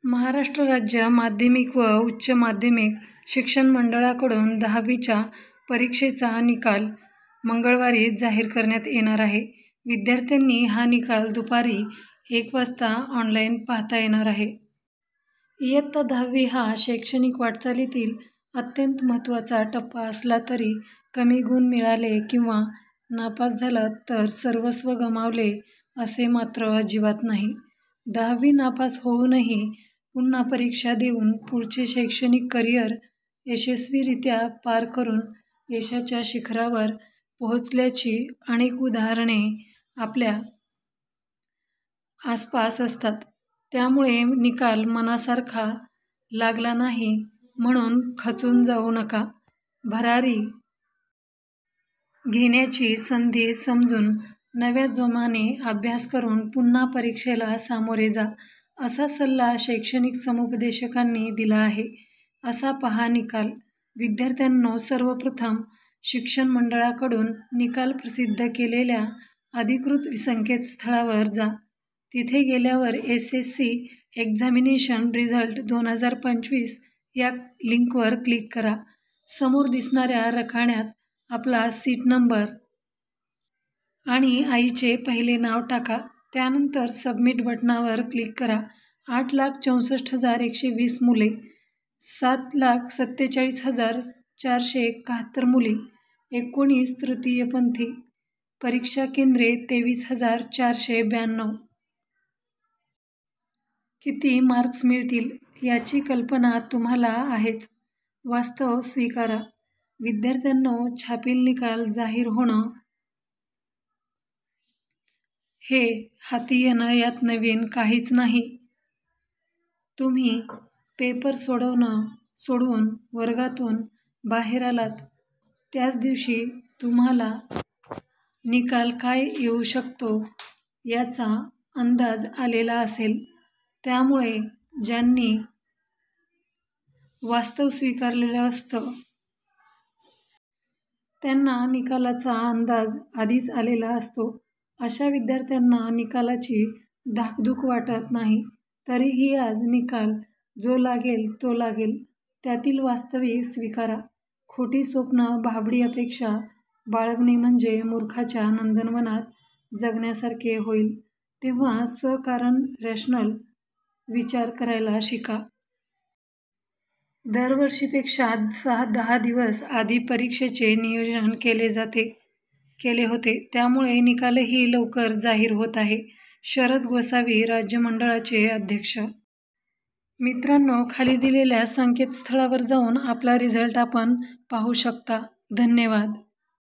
महाराष्ट्र राज्य माध्यमिक व उच्च माध्यमिक शिक्षण मंडळाकडून 10वीच्या परीक्षेचा निकाल मंगळवारी जाहीर करण्यात येणार आहे. विद्यार्थ्यांनी हा निकाल दुपारी 1 वाजता ऑनलाईन पाहता येणार आहे. इयत्ता 10वी हा शैक्षणिक वाटचालीतील अत्यंत महत्त्वाचा टप्पा असला तरी कमी गुण मिळाले किंवा नापास झालात तर सर्वस्व गमावले असे मात्र अजिबात नाही. 10वी नापास होऊनही पुन्हा परीक्षा देऊन पुढचे शैक्षणिक करिअर यशस्वीरित्या पार करून यशाच्या शिखरावर पोहोचल्याची अनेक उदाहरणे आपल्या आसपास असतात. त्यामुळे निकाल मनासारखा लागला नाही म्हणून खचून जाऊ नका. भरारी घेण्याची संधी समजून नव्या जोमाने अभ्यास करून पुन्हा परीक्षेला सामोरे जा, असा सल्ला शैक्षणिक समुपदेशकांनी दिला आहे. असा पहा निकाल. विद्यार्थ्यांनो, सर्वप्रथम शिक्षण मंडळाकडून निकाल प्रसिद्ध केलेल्या अधिकृत संकेतस्थळावर जा. तिथे गेल्यावर SSC एक्झामिनेशन रिझल्ट 2025 या लिंकवर क्लिक करा. समोर दिसणाऱ्या रकान्यात आपला सीट नंबर आणि आईचे पहिले नाव टाका. त्यानंतर सबमिट बटणावर क्लिक करा. 8,64,120 मुले, 7,47,471 मुली, 19 तृतीयपंथी. परीक्षा केंद्रे 23,492. किती मार्क्स मिळतील याची कल्पना तुम्हाला आहेच. वास्तव स्वीकारा. विद्यार्थ्यांनो, छापील निकाल जाहीर होणं हे हाती येणं यात नवीन काहीच नाही. तुम्ही पेपर सोडवून वर्गातून बाहेर आलात त्याच दिवशी तुम्हाला निकाल काय येऊ शकतो याचा अंदाज आलेला असेल. त्यामुळे ज्यांनी वास्तव स्वीकारलेलं असतं त्यांना निकालाचा अंदाज आधीच आलेला असतो. अशा विद्यार्थ्यांना निकालाची धाकधूक वाटत नाही. तरीही आज निकाल जो लागेल तो लागेल. त्यातील वास्तविक स्वीकारा. खोटी स्वप्न, भाबडी अपेक्षा बाळगणे म्हणजे मूर्खाच्या नंदनवनात जगण्यासारखे होईल. तेव्हा सकारण रॅशनल विचार करायला शिका. दरवर्षीपेक्षा 10 दिवस आधी परीक्षेचे नियोजन केले होते. त्यामुळे निकालही लवकर जाहीर होत आहे. शरद गोसावी, राज्य मंडळाचे अध्यक्ष. मित्रांनो, खाली दिलेल्या संकेतस्थळावर जाऊन आपला रिझल्ट आपण पाहू शकता. धन्यवाद.